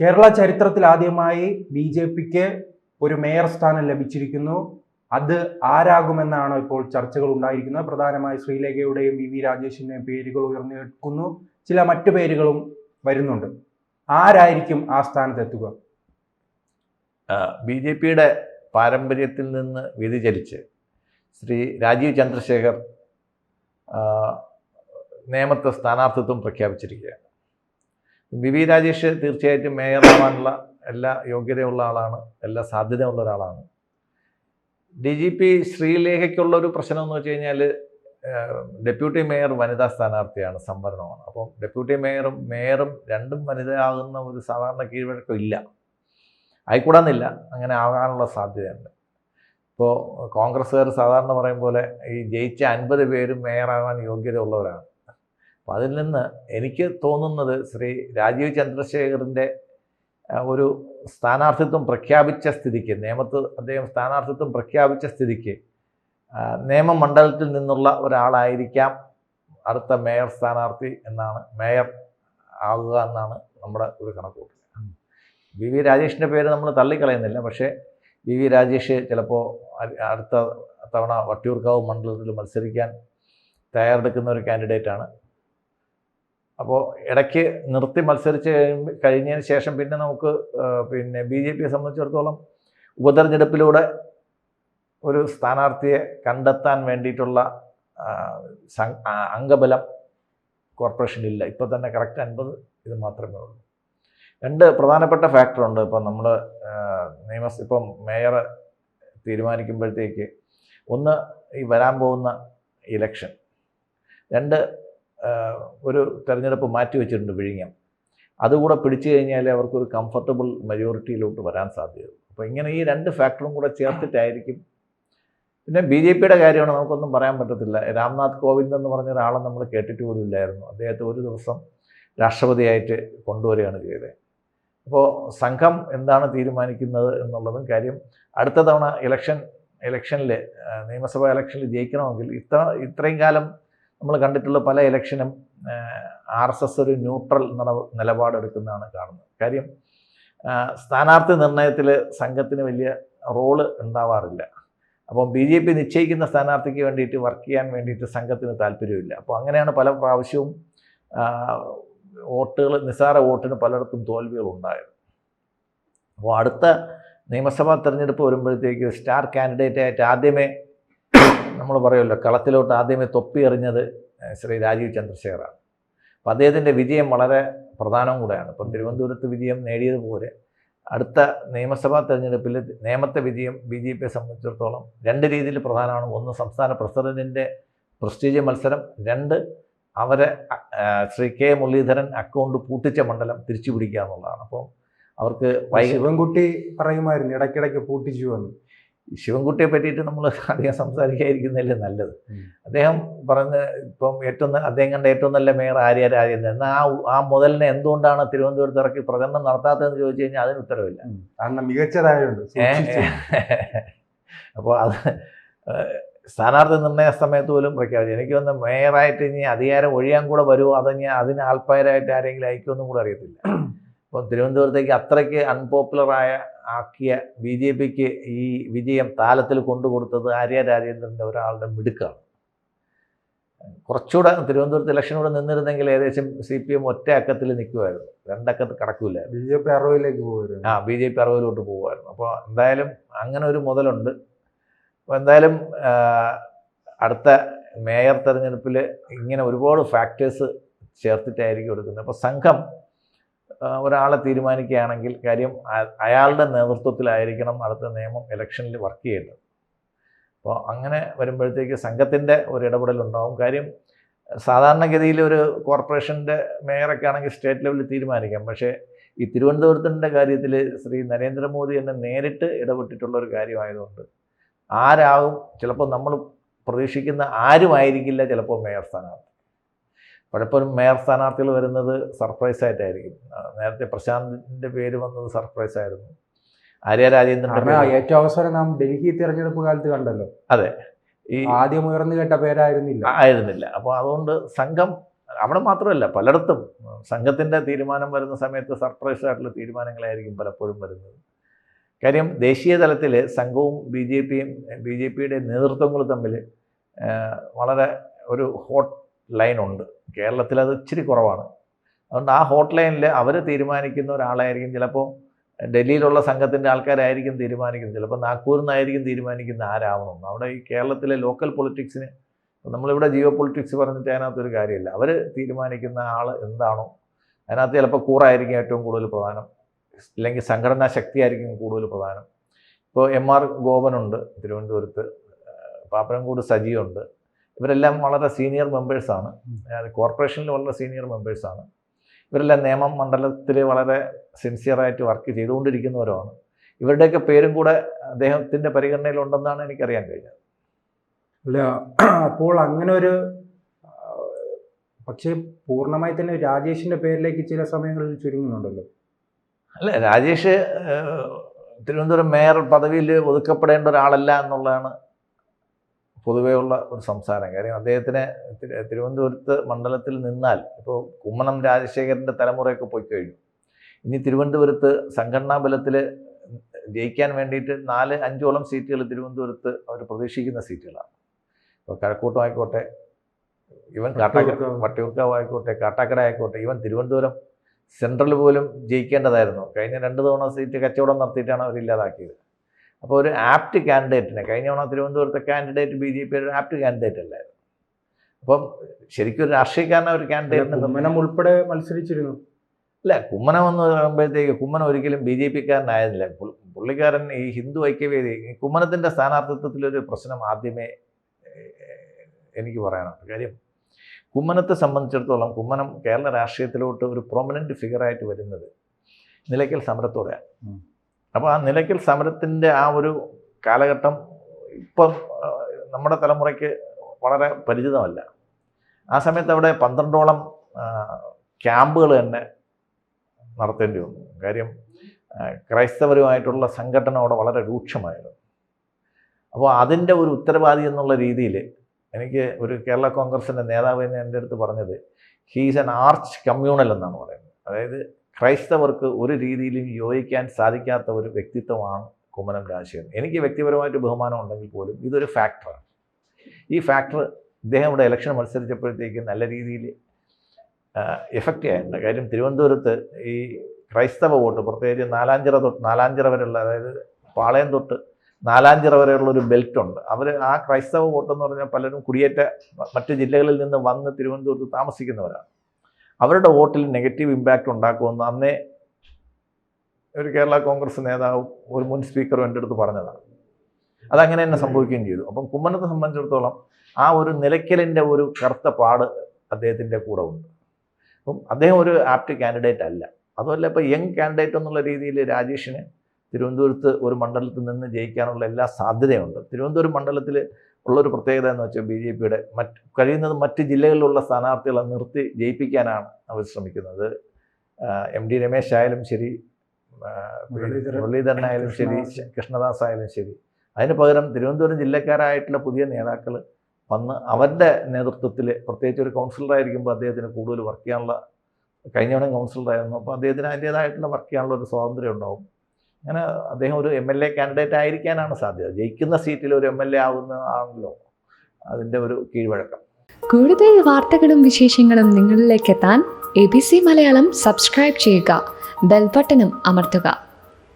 കേരള ചരിത്രത്തിൽ ആദ്യമായി BJPക്ക് ഒരു മേയർ സ്ഥാനം ലഭിച്ചിരിക്കുന്നു. അത് ആരാകുമെന്നാണ് ഇപ്പോൾ ചർച്ചകൾ ഉണ്ടായിരിക്കുന്നത്. പ്രധാനമായി ശ്രീലേഖയുടെയും VV രാജേഷിന്റെയും പേരുകൾ ഉയർന്നു കേൾക്കുന്നു. ചില മറ്റു പേരുകളും വരുന്നുണ്ട്. ആരായിരിക്കും ആ സ്ഥാനത്തെത്തുക? BJPയുടെ പാരമ്പര്യത്തിൽ നിന്ന് വ്യതിചലിച്ച് ശ്രീ രാജീവ് ചന്ദ്രശേഖർ നേമത്തെ സ്ഥാനാർത്ഥിത്വം പ്രഖ്യാപിച്ചിരിക്കുകയാണ്. VV രാജേഷ് തീർച്ചയായിട്ടും മേയറാവാനുള്ള എല്ലാ യോഗ്യതയുള്ള ആളാണ്, എല്ലാ സാധ്യതയുള്ള ഒരാളാണ്. DGP ശ്രീലേഖയ്ക്കുള്ളൊരു പ്രശ്നം എന്ന് വെച്ച് കഴിഞ്ഞാൽ ഡെപ്യൂട്ടി മേയർ വനിതാ സ്ഥാനാർത്ഥിയാണ്, സംവരണമാണ്. അപ്പം ഡെപ്യൂട്ടി മേയറും രണ്ടും വനിതയാകുന്ന ഒരു സാധാരണ കീഴ്വഴക്കം ഇല്ല, ആയിക്കൂടാന്നില്ല, അങ്ങനെ ആകാനുള്ള സാധ്യതയുണ്ട്. ഇപ്പോൾ കോൺഗ്രസ്സുകാർ സാധാരണ പറയും പോലെ ഈ ജയിച്ച 50 പേരും മേയറാകാൻ യോഗ്യതയുള്ളവരാണ്. അപ്പം അതിൽ നിന്ന് എനിക്ക് തോന്നുന്നത് ശ്രീ രാജീവ് ചന്ദ്രശേഖറിൻ്റെ ഒരു സ്ഥാനാർത്ഥിത്വം പ്രഖ്യാപിച്ച സ്ഥിതിക്ക്, നേമത്ത് അദ്ദേഹം സ്ഥാനാർത്ഥിത്വം പ്രഖ്യാപിച്ച സ്ഥിതിക്ക് നേമം മണ്ഡലത്തിൽ നിന്നുള്ള ഒരാളായിരിക്കാം അടുത്ത മേയർ സ്ഥാനാർത്ഥി എന്നാണ്, മേയർ ആകുക എന്നാണ് നമ്മുടെ ഒരു കണക്കൂട്ടൽ. VV രാജേഷിൻ്റെ പേര് നമ്മൾ തള്ളിക്കളയുന്നില്ല, പക്ഷേ VV രാജേഷ് ചിലപ്പോൾ അടുത്ത തവണ വട്ടിയൂർക്കാവ് മണ്ഡലത്തിൽ മത്സരിക്കാൻ തയ്യാറെടുക്കുന്ന ഒരു കാൻഡിഡേറ്റാണ്. അപ്പോൾ ഇടയ്ക്ക് നിർത്തി മത്സരിച്ച് കഴിഞ്ഞതിന് ശേഷം പിന്നെ നമുക്ക് BJPയെ സംബന്ധിച്ചിടത്തോളം ഉപതെരഞ്ഞെടുപ്പിലൂടെ ഒരു സ്ഥാനാർത്ഥിയെ കണ്ടെത്താൻ വേണ്ടിയിട്ടുള്ള അംഗബലം കോർപ്പറേഷനില്ല. ഇപ്പോൾ തന്നെ കറക്റ്റ് 50 ഇത് മാത്രമേ ഉള്ളൂ. 2 പ്രധാനപ്പെട്ട ഫാക്ടറുണ്ട്. ഇപ്പം നമ്മൾ ഇപ്പം മേയർ തീരുമാനിക്കുമ്പോഴത്തേക്ക്, ഒന്ന് ഈ വരാൻ പോകുന്ന ഇലക്ഷൻ, 2 ഒരു തെരഞ്ഞെടുപ്പ് മാറ്റി വെച്ചിട്ടുണ്ട് വിഴിഞ്ഞം. അതുകൂടെ പിടിച്ചു കഴിഞ്ഞാൽ അവർക്കൊരു കംഫർട്ടബിൾ മെജോറിറ്റിയിലോട്ട് വരാൻ സാധ്യതയുള്ളൂ. അപ്പോൾ ഇങ്ങനെ ഈ 2 ഫാക്ടറും കൂടെ ചേർത്തിട്ടായിരിക്കും. പിന്നെ BJPയുടെ കാര്യമാണ്, നമുക്കൊന്നും പറയാൻ പറ്റത്തില്ല. രാംനാഥ് കോവിന്ദ് എന്ന് പറഞ്ഞ ഒരാളെ നമ്മൾ കേട്ടിട്ട് പോലും ഇല്ലായിരുന്നു. അദ്ദേഹത്തെ ഒരു ദിവസം രാഷ്ട്രപതിയായിട്ട് കൊണ്ടുവരികയാണ് ചെയ്തത്. അപ്പോൾ സംഘം എന്താണ് തീരുമാനിക്കുന്നത് എന്നുള്ളതും കാര്യം, അടുത്ത തവണ ഇലക്ഷനിൽ നിയമസഭാ ഇലക്ഷനിൽ ജയിക്കണമെങ്കിൽ ഇത്രയും കാലം നമ്മൾ കണ്ടിട്ടുള്ള പല ഇലക്ഷനും RSS ഒരു ന്യൂട്രൽ നിലപാടെടുക്കുന്നതാണ് കാണുന്നത്. കാര്യം സ്ഥാനാർത്ഥി നിർണയത്തിൽ സംഘത്തിന് വലിയ റോള് ഉണ്ടാവാറില്ല. അപ്പം BJP നിശ്ചയിക്കുന്ന സ്ഥാനാർത്ഥിക്ക് വേണ്ടിയിട്ട് വർക്ക് ചെയ്യാൻ വേണ്ടിയിട്ട് സംഘത്തിന് താല്പര്യമില്ല. അപ്പോൾ അങ്ങനെയാണ് പല പ്രാവശ്യവും നിസ്സാര വോട്ടിന് പലയിടത്തും തോൽവികൾ ഉണ്ടായത്. അപ്പോൾ അടുത്ത നിയമസഭാ തെരഞ്ഞെടുപ്പ് വരുമ്പോഴത്തേക്ക് സ്റ്റാർ കാൻഡിഡേറ്റായിട്ട് ആദ്യമേ നമ്മൾ പറയുമല്ലോ, കളത്തിലോട്ട് ആദ്യമേ തൊപ്പി എറിഞ്ഞത് ശ്രീ രാജീവ് ചന്ദ്രശേഖറാണ്. അപ്പോൾ അദ്ദേഹത്തിൻ്റെ വിജയം വളരെ പ്രധാനവും കൂടെയാണ്. ഇപ്പം തിരുവനന്തപുരത്ത് വിജയം നേടിയതുപോലെ അടുത്ത നിയമസഭാ തെരഞ്ഞെടുപ്പിൽ നേമത്തെ വിജയം BJPയെ സംബന്ധിച്ചിടത്തോളം 2 രീതിയിൽ പ്രധാനമാണ്. ഒന്ന്, സംസ്ഥാന പ്രസിഡന്റിൻ്റെ പ്രസ്റ്റീജ് മത്സരം. 2, അവരെ ശ്രീ K മുരളീധരൻ അക്കൗണ്ട് പൂട്ടിച്ച മണ്ഡലം തിരിച്ചു പിടിക്കുക എന്നുള്ളതാണ്. അപ്പോൾ അവർക്ക് ശിവൻകുട്ടി പറയുമായിരുന്നു ഇടയ്ക്കിടയ്ക്ക് പൂട്ടിച്ചു വന്നു. ശിവൻകുട്ടിയെ പറ്റിയിട്ട് നമ്മൾ അധികം സംസാരിക്കാതിരിക്കുന്നതല്ലേ നല്ലത്. അദ്ദേഹം പറഞ്ഞ് ഇപ്പം അദ്ദേഹം കണ്ട ഏറ്റവും നല്ല മേയർ ആര്യ രാജേന്ദ്രൻ. എന്നാൽ ആ മുതലിനെ എന്തുകൊണ്ടാണ് തിരുവനന്തപുരത്ത് ഇറക്കി പ്രചരണം നടത്താത്തതെന്ന് ചോദിച്ചു കഴിഞ്ഞാൽ അതിന് ഉത്തരവില്ല. മികച്ചതായുണ്ട്. അപ്പോൾ അത് സ്ഥാനാർത്ഥി നിർണയ സമയത്ത് പോലും പ്രഖ്യാപിച്ചു. എനിക്ക് തോന്നുന്നു മേയറായിട്ട് ഇനി അധികാരം ഒഴിയാൻ കൂടെ വരുമോ, അതിന് ആൾക്കാരായിട്ട് ആരെങ്കിലും അയക്കുമെന്നും കൂടെ അറിയത്തില്ല. അപ്പം തിരുവനന്തപുരത്തേക്ക് അത്രയ്ക്ക് അൺപോപ്പുലറായ ആക്കിയ BJPക്ക് ഈ വിജയം താലത്തിൽ കൊണ്ടുകൊടുത്തത് ആര്യ രാജേന്ദ്രൻ്റെ ഒരാളുടെ മിടുക്കാണ്. കുറച്ചുകൂടെ തിരുവനന്തപുരത്ത് ഇലക്ഷനൂടെ നിന്നിരുന്നെങ്കിൽ ഏകദേശം CPM ഒറ്റ അക്കത്തിൽ നിൽക്കുമായിരുന്നു, 2 അക്കത്ത് കടക്കില്ല. BJP 60ലേക്ക് പോകുമായിരുന്നു. BJP 60ലോട്ട് പോകുമായിരുന്നു. അപ്പോൾ എന്തായാലും അങ്ങനെ ഒരു മുതലുണ്ട്. അപ്പോൾ എന്തായാലും അടുത്ത മേയർ തെരഞ്ഞെടുപ്പിൽ ഇങ്ങനെ ഒരുപാട് ഫാക്ടേഴ്സ് ചേർത്തിട്ടായിരിക്കും എടുക്കുന്നത്. അപ്പോൾ സംഘം ഒരാളെ തീരുമാനിക്കുകയാണെങ്കിൽ കാര്യം അയാളുടെ നേതൃത്വത്തിലായിരിക്കണം അടുത്ത നിയമം ഇലക്ഷനിൽ വർക്ക് ചെയ്യേണ്ടത്. അപ്പോൾ അങ്ങനെ വരുമ്പോഴത്തേക്ക് സംഘത്തിൻ്റെ ഒരു ഇടപെടലുണ്ടാവും. കാര്യം സാധാരണഗതിയിൽ ഒരു കോർപ്പറേഷൻ്റെ മേയറൊക്കെ ആണെങ്കിൽ സ്റ്റേറ്റ് ലെവലിൽ തീരുമാനിക്കാം. പക്ഷേ ഈ തിരുവനന്തപുരത്തിൻ്റെ കാര്യത്തിൽ ശ്രീ നരേന്ദ്രമോദി തന്നെ നേരിട്ട് ഇടപെട്ടിട്ടുള്ള ഒരു കാര്യമായതുകൊണ്ട് ആരാകും, ചിലപ്പോൾ നമ്മൾ പ്രതീക്ഷിക്കുന്ന ആരുമായിരിക്കില്ല ചിലപ്പോൾ മേയർ സ്ഥാനാർത്ഥി. പലപ്പോഴും മേയർ സ്ഥാനാർത്ഥികൾ വരുന്നത് സർപ്രൈസായിട്ടായിരിക്കും. നേരത്തെ പ്രശാന്തിൻ്റെ പേര് വന്നത് സർപ്രൈസായിരുന്നു. ആര്യ രാജേന്ദ്രൻ്റെ ഏറ്റവും അവസരം നാം ഡൽഹി തിരഞ്ഞെടുപ്പ് കാലത്ത് കണ്ടല്ലോ. അതെ, ഈ ആദ്യം ഉയർന്നു കേട്ട പേരായിരുന്നില്ല. അപ്പോൾ അതുകൊണ്ട് സംഘം അവിടെ മാത്രമല്ല പലയിടത്തും സംഘത്തിൻ്റെ തീരുമാനം വരുന്ന സമയത്ത് സർപ്രൈസ് ആയിട്ടുള്ള തീരുമാനങ്ങളായിരിക്കും പലപ്പോഴും വരുന്നത്. കാര്യം ദേശീയ തലത്തിൽ സംഘവും ബി ജെ പിയുടെ നേതൃത്വങ്ങളും തമ്മിൽ വളരെ ഒരു ഹോട്ട് ലൈൻ ഉണ്ട്. കേരളത്തിൽ അത് ഇച്ചിരി കുറവാണ്. അതുകൊണ്ട് ആ ഹോട്ട് ലൈനിൽ അവർ തീരുമാനിക്കുന്ന ഒരാളായിരിക്കും ചിലപ്പോൾ ഡൽഹിയിലുള്ള സംഘത്തിൻ്റെ ആൾക്കാരായിരിക്കും തീരുമാനിക്കുന്നത്, ചിലപ്പോൾ നാഗ്പൂരിൽ നിന്നായിരിക്കും തീരുമാനിക്കുന്ന ആരാവണം. അവിടെ ഈ കേരളത്തിലെ ലോക്കൽ പൊളിറ്റിക്സിന്, നമ്മളിവിടെ ജിയോ പൊളിറ്റിക്സ് പറഞ്ഞിട്ട് അതിനകത്തൊരു കാര്യമില്ല. അവർ തീരുമാനിക്കുന്ന ആൾ എന്താണോ അതിനകത്ത് ചിലപ്പോൾ കൂറായിരിക്കും ഏറ്റവും കൂടുതൽ പ്രധാനം, അല്ലെങ്കിൽ സംഘടനാ ശക്തിയായിരിക്കും കൂടുതൽ പ്രധാനം. ഇപ്പോൾ MR ഗോപനുണ്ട് തിരുവനന്തപുരത്ത്, പാപ്പനംകോട് സജിയുണ്ട്. ഇവരെല്ലാം വളരെ സീനിയർ മെമ്പേഴ്സാണ്, കോർപ്പറേഷനിൽ വളരെ സീനിയർ മെമ്പേഴ്സാണ്. ഇവരെല്ലാം നിയമം മണ്ഡലത്തിൽ വളരെ സിൻസിയറായിട്ട് വർക്ക് ചെയ്തുകൊണ്ടിരിക്കുന്നവരുമാണ്. ഇവരുടെയൊക്കെ പേരും കൂടെ അദ്ദേഹത്തിൻ്റെ പരിഗണനയിലുണ്ടെന്നാണ് എനിക്കറിയാൻ കഴിഞ്ഞത്. അല്ല, അപ്പോൾ അങ്ങനെ ഒരു പക്ഷേ പൂർണ്ണമായി തന്നെ രാജേഷിൻ്റെ പേരിലേക്ക് ചില സമയങ്ങളിൽ ചുരുങ്ങുന്നുണ്ടല്ലോ. അല്ല, രാജേഷ് തിരുവനന്തപുരം മേയർ പദവിയിൽ ഒതുക്കപ്പെടേണ്ട ഒരാളല്ല എന്നുള്ളതാണ് പൊതുവെയുള്ള ഒരു സംസാരം. കാര്യം അദ്ദേഹത്തിന് തിരുവനന്തപുരത്ത് മണ്ഡലത്തിൽ നിന്നാൽ, ഇപ്പോൾ കുമ്മനം രാജശേഖരൻ്റെ തലമുറയൊക്കെ പോയി കഴിഞ്ഞു. ഇനി തിരുവനന്തപുരത്ത് സംഘടനാ ബലത്തിൽ ജയിക്കാൻ വേണ്ടിയിട്ട് 4-5ഓളം സീറ്റുകൾ തിരുവനന്തപുരത്ത് അവർ പ്രതീക്ഷിക്കുന്ന സീറ്റുകളാണ്. ഇപ്പോൾ കഴക്കൂട്ടം ആയിക്കോട്ടെ, ഇവൻ വട്ടിയൂർക്കാവ് ആയിക്കോട്ടെ, കാട്ടാക്കട ആയിക്കോട്ടെ, ഇവൻ തിരുവനന്തപുരം സെൻട്രൽ പോലും ജയിക്കേണ്ടതായിരുന്നു. കഴിഞ്ഞ 2 തവണ സീറ്റ് കച്ചവടം നടത്തിയിട്ടാണ് അവരില്ലാതാക്കിയത്. അപ്പോൾ ഒരു ആപ്റ്റ് കാൻഡിഡേറ്റിനെ, കഴിഞ്ഞ തവണ തിരുവനന്തപുരത്തെ കാൻഡിഡേറ്റ് BJP ഒരു ആപ്റ്റ് കാൻഡിഡേറ്റ് അല്ലായിരുന്നു. അപ്പം ശരിക്കും ഒരു രാഷ്ട്രീയക്കാരനെ ഒരു കാൻഡിഡേറ്റിന് കുമ്മനം ഉൾപ്പെടെ മത്സരിച്ചിരുന്നു. അല്ല, കുമ്മനം എന്ന് പറയുമ്പോഴത്തേക്ക് കുമ്മനം ഒരിക്കലും BJP-കാരനായിരുന്നില്ല. പുള്ളിക്കാരൻ ഈ ഹിന്ദു ഐക്യവേദി, കുമ്മനത്തിൻ്റെ സ്ഥാനാർത്ഥിത്വത്തിലൊരു പ്രശ്നം ആദ്യമേ എനിക്ക് പറയാനുണ്ട്. കാര്യം കുമ്മനത്തെ സംബന്ധിച്ചിടത്തോളം കുമ്മനം കേരള രാഷ്ട്രീയത്തിലോട്ട് ഒരു പ്രൊമനൻ്റ് ഫിഗറായിട്ട് വരുന്നത് നിലയ്ക്കൽ സമരത്തോടെയാണ്. അപ്പോൾ ആ നിലയ്ക്കൽ സമരത്തിൻ്റെ ആ ഒരു കാലഘട്ടം ഇപ്പം നമ്മുടെ തലമുറയ്ക്ക് വളരെ പരിചിതമല്ല. ആ സമയത്ത് അവിടെ 12ഓളം ക്യാമ്പുകൾ തന്നെ നടത്തേണ്ടി വന്നു. കാര്യം ക്രൈസ്തവരുമായിട്ടുള്ള സംഘടന അവിടെ വളരെ രൂക്ഷമായിരുന്നു. അപ്പോൾ അതിൻ്റെ ഒരു ഉത്തരവാദി എന്നുള്ള രീതിയിൽ എനിക്ക് ഒരു കേരള കോൺഗ്രസിൻ്റെ നേതാവ് എന്ന് എൻ്റെ അടുത്ത് പറഞ്ഞത്, ഹീസ് ആൻ ആർച്ച് കമ്മ്യൂണൽ എന്നാണ് പറയുന്നത്. അതായത് ക്രൈസ്തവർക്ക് ഒരു രീതിയിലും യോജിക്കാൻ സാധിക്കാത്ത ഒരു വ്യക്തിത്വമാണ് കുമ്മനം രാജശേഖരൻ. എനിക്ക് വ്യക്തിപരമായിട്ട് ബഹുമാനം ഉണ്ടെങ്കിൽ പോലും ഇതൊരു ഫാക്ടറാണ്. ഈ ഫാക്ടർ ഇദ്ദേഹം ഇവിടെ ഇലക്ഷൻ മത്സരിച്ചപ്പോഴത്തേക്ക് നല്ല രീതിയിൽ എഫക്റ്റ് ചെയ്യാനുണ്ട്. കാര്യം തിരുവനന്തപുരത്ത് ഈ ക്രൈസ്തവ വോട്ട്, പ്രത്യേകിച്ച് നാലാഞ്ചിറ വരെയുള്ള, അതായത് പാളയം തൊട്ട് നാലാഞ്ചിറ വരെയുള്ളൊരു ബെൽറ്റുണ്ട്. അവർ ആ ക്രൈസ്തവ വോട്ടെന്ന് പറഞ്ഞാൽ പലരും കുടിയേറ്റ മറ്റ് ജില്ലകളിൽ നിന്ന് വന്ന് തിരുവനന്തപുരത്ത് താമസിക്കുന്നവരാണ്. അവരുടെ വോട്ടിൽ നെഗറ്റീവ് ഇമ്പാക്റ്റ് ഉണ്ടാക്കുമെന്ന് അന്നേ ഒരു കേരള കോൺഗ്രസ് നേതാവും ഒരു മുൻ സ്പീക്കറും എൻ്റെ അടുത്ത് പറഞ്ഞതാണ്. അതങ്ങനെ തന്നെ സംഭവിക്കുകയും ചെയ്തു. അപ്പം കുമ്മനത്തെ സംബന്ധിച്ചിടത്തോളം ആ ഒരു നിലയ്ക്കലിൻ്റെ ഒരു കറുത്ത പാട് അദ്ദേഹത്തിൻ്റെ കൂടെ ഉണ്ട്. അപ്പം അദ്ദേഹം ഒരു ആപ്റ്റ് കാൻഡിഡേറ്റ് അല്ല. അതുമല്ല, ഇപ്പോൾ യങ് കാൻഡിഡേറ്റ് എന്നുള്ള രീതിയിൽ രാജേഷിന് തിരുവനന്തപുരത്ത് ഒരു മണ്ഡലത്തിൽ നിന്ന് ജയിക്കാനുള്ള എല്ലാ സാധ്യതയുണ്ട്. തിരുവനന്തപുരം മണ്ഡലത്തിൽ ഉള്ളൊരു പ്രത്യേകത എന്ന് വെച്ചാൽ BJP-യുടെ കഴിയുന്നത് മറ്റ് ജില്ലകളിലുള്ള സ്ഥാനാർത്ഥികളെ നിർത്തി ജയിപ്പിക്കാനാണ് അവർ ശ്രമിക്കുന്നത്. MD രമേശ് ആയാലും ശരി, മുരളീധരനായാലും ശരി, കൃഷ്ണദാസ് ആയാലും ശരി. അതിന് പകരം തിരുവനന്തപുരം ജില്ലക്കാരായിട്ടുള്ള പുതിയ നേതാക്കൾ വന്ന് അവരുടെ നേതൃത്വത്തിൽ, പ്രത്യേകിച്ച് ഒരു കൗൺസിലറായിരിക്കുമ്പോൾ അദ്ദേഹത്തിന് കൂടുതൽ വർക്ക് ചെയ്യാനുള്ള, കഴിഞ്ഞവണ കൗൺസിലറായിരുന്നു, അപ്പോൾ അദ്ദേഹത്തിന് അതിൻ്റേതായിട്ടുള്ള വർക്ക് ചെയ്യാനുള്ള ഒരു സ്വാതന്ത്ര്യം ഉണ്ടാവും. അങ്ങനെ അദ്ദേഹം ഒരു MLA കാൻഡിഡേറ്റ് ആയിരിക്കാനാണ് സാധ്യത. ജയിക്കുന്ന സീറ്റിൽ ഒരു MLA ആവുന്നതാണല്ലോ അതിൻ്റെ ഒരു കീഴ്വഴക്കം. കൂടുതൽ വാർത്തകളും വിശേഷങ്ങളും നിങ്ങളിലേക്ക് എത്താൻ ABC മലയാളം സബ്സ്ക്രൈബ് ചെയ്യുക, ബെൽ ബട്ടണും അമർത്തുക.